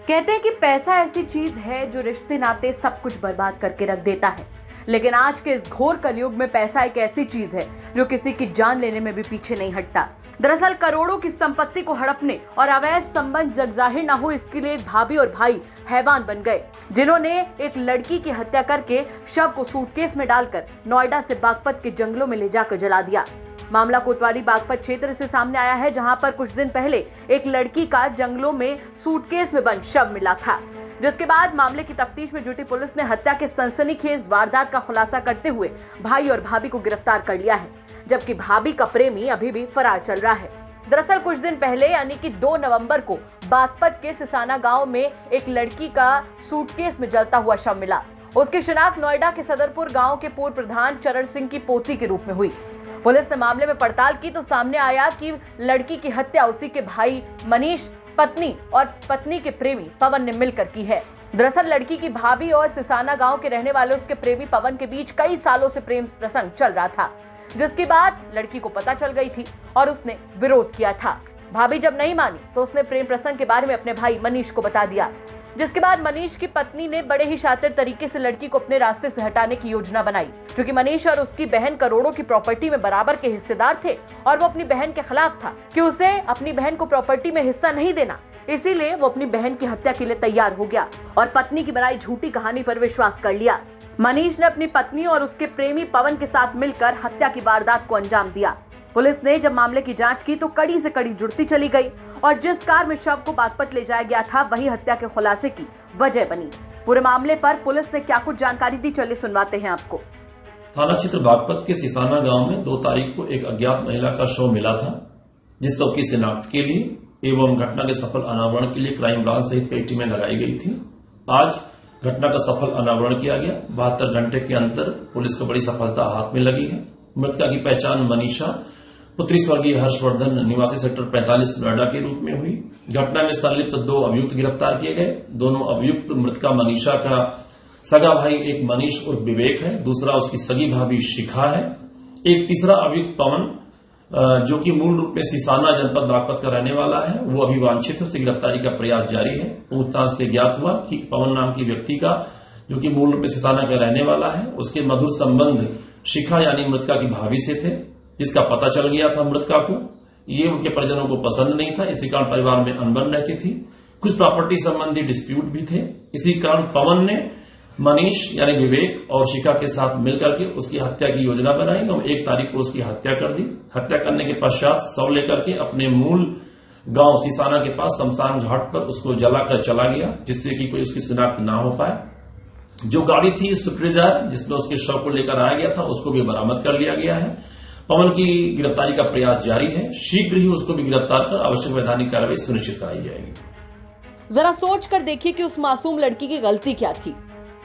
कहते हैं कि पैसा ऐसी चीज है जो रिश्ते नाते सब कुछ बर्बाद करके रख देता है। लेकिन आज के इस घोर कलयुग में पैसा एक ऐसी चीज है जो किसी की जान लेने में भी पीछे नहीं हटता। दरअसल करोड़ों की संपत्ति को हड़पने और अवैध संबंध जगजाहिर न हो, इसके लिए एक भाभी और भाई हैवान बन गए, जिन्होंने एक लड़की की हत्या करके शव को सूटकेस में डालकर नोएडा से बागपत के जंगलों में ले जाकर जला दिया। मामला कोतवाली बागपत क्षेत्र से सामने आया है, जहां पर कुछ दिन पहले एक लड़की का जंगलों में सूटकेस में बंद शव मिला था, जिसके बाद मामले की तफ्तीश में जुटी पुलिस ने हत्या के सनसनीखेज वारदात का खुलासा करते हुए भाई और भाभी को गिरफ्तार कर लिया है, जबकि भाभी का प्रेमी अभी भी फरार चल रहा है। दरअसल कुछ दिन पहले यानी कि 2 नवंबर को बागपत के सिसाना गांव में एक लड़की का सूटकेस में जलता हुआ शव मिला। उसकी शिनाख्त नोएडा के सदरपुर गांव के पूर्व प्रधान चरण सिंह की पोती के रूप में हुई। पुलिस ने मामले में पड़ताल की तो सामने आया कि लड़की की हत्या उसी के भाई मनीष, पत्नी और पत्नी के प्रेमी पवन ने मिलकर की है। दरअसल लड़की की भाभी और सिसाना गांव के रहने वाले उसके प्रेमी पवन के बीच कई सालों से प्रेम प्रसंग चल रहा था, जिसके बाद लड़की को पता चल गई थी और उसने विरोध किया था। भाभी जब नहीं मानी तो उसने प्रेम प्रसंग के बारे में अपने भाई मनीष को बता दिया, जिसके बाद मनीष की पत्नी ने बड़े ही शातिर तरीके से लड़की को अपने रास्ते से हटाने की योजना बनाई। क्योंकि मनीष और उसकी बहन करोड़ों की प्रॉपर्टी में बराबर के हिस्सेदार थे और वो अपनी बहन के खिलाफ था कि उसे अपनी बहन को प्रॉपर्टी में हिस्सा नहीं देना, इसीलिए वो अपनी बहन की हत्या के लिए तैयार हो गया और पत्नी की बनाई झूठी कहानी पर विश्वास कर लिया। मनीष ने अपनी पत्नी और उसके प्रेमी पवन के साथ मिलकर हत्या की वारदात को अंजाम दिया। पुलिस ने जब मामले की जांच की तो कड़ी से कड़ी जुड़ती चली गई और जिस कार में शव को बागपत ले जाया गया था वही हत्या के खुलासे की वजह बनी। पूरे मामले पर पुलिस ने क्या कुछ जानकारी दी, चलिए सुनवाते हैं आपको। थाना क्षेत्र बागपत के सिसाना गांव में 2 तारीख को एक अज्ञात महिला का शव मिला था, जिस शव की शिनाख्त के लिए एवं घटना के सफल अनावरण के लिए क्राइम ब्रांच सहित कई टीमें लगाई गई थी। आज घटना का सफल अनावरण किया गया। 72 घंटे के अंदर पुलिस को बड़ी सफलता हाथ में लगी है। मृतका की पहचान मनीषा पुत्री स्वर्गीय हर्षवर्धन निवासी सेक्टर 45 नोएडा के रूप में हुई। घटना में संलिप्त 2 अभियुक्त गिरफ्तार किए गए। दोनों अभियुक्त मृतका मनीषा का सगा भाई एक मनीष उर्फ विवेक है, दूसरा उसकी सगी भाभी शिखा है। एक तीसरा अभियुक्त पवन, जो कि मूल रूप में सिसाना जनपद बागपत का रहने वाला है, वो अभी वांछित है, उसकी गिरफ्तारी का प्रयास जारी है। पूछताछ से ज्ञात हुआ कि पवन नाम की व्यक्ति का, जो कि मूल रूप में सिसाना का रहने वाला है, उसके मधुर संबंध शिखा यानी मृतका की भाभी से थे, जिसका पता चल गया था मृतका को। ये उनके परिजनों को पसंद नहीं था, इसी कारण परिवार में अनबन रहती थी। कुछ प्रॉपर्टी संबंधी डिस्प्यूट भी थे। इसी कारण पवन ने मनीष यानी विवेक और शिखा के साथ मिलकर के उसकी हत्या की योजना बनाई और 1 तारीख को उसकी हत्या कर दी। हत्या करने के पश्चात शव लेकर के अपने मूल गांव सिसाना के पास शमशान घाट पर उसको जलाकर चला गया, जिससे कि कोई उसकी शिनाख्त ना हो पाए। जो गाड़ी थी स्विफ्ट डिजायर जिसमें उसके शव को लेकर आया गया था, उसको भी बरामद कर लिया गया है। पवन की गिरफ्तारी का प्रयास जारी है। शीघ्र ही उसको भी गिरफ्तार कर आवश्यक वैधानिक कार्रवाई सुनिश्चित कराई जाएगी। जरा सोच कर देखिए कि उस मासूम लड़की की गलती क्या थी।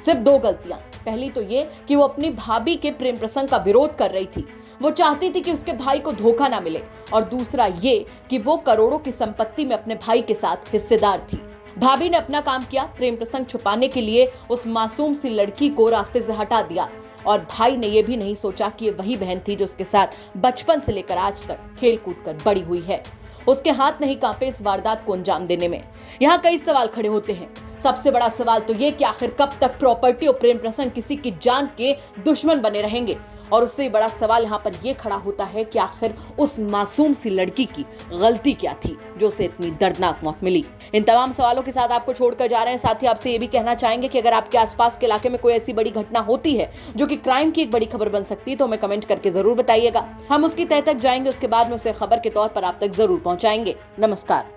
सिर्फ 2 गलतियां। पहली तो ये कि वो अपनी भाभी के प्रेम प्रसंग का विरोध कर रही थी। वो चाहती थी कि उसके भाई को धोखा ना मिले। और दूसरा ये कि वो करोड़ों की संपत्ति में अपने भाई के साथ हिस्सेदार थी। भाभी ने अपना काम किया, प्रेम प्रसंग छुपाने के लिए उस मासूम सी लड़की को रास्ते से हटा दिया। और भाई ने यह भी नहीं सोचा कि ये वही बहन थी जो उसके साथ बचपन से लेकर आज तक खेल कूद कर बड़ी हुई है। उसके हाथ नहीं कांपे इस वारदात को अंजाम देने में। यहाँ कई सवाल खड़े होते हैं। सबसे बड़ा सवाल तो ये कि आखिर कब तक प्रॉपर्टी और प्रेम प्रसंग किसी की जान के दुश्मन बने रहेंगे। और उससे बड़ा सवाल यहाँ पर यह खड़ा होता है कि आखिर उस मासूम सी लड़की की गलती क्या थी जो उसे इतनी दर्दनाक मौत मिली। इन तमाम सवालों के साथ आपको छोड़कर जा रहे हैं। साथ ही आपसे ये भी कहना चाहेंगे कि अगर आपके आसपास के इलाके में कोई ऐसी बड़ी घटना होती है जो कि क्राइम की एक बड़ी खबर बन सकती है तो हमें कमेंट करके जरूर बताइएगा। हम उसकी तह तक जाएंगे, उसके बाद में उसे खबर के तौर पर आप तक जरूर पहुंचाएंगे। नमस्कार।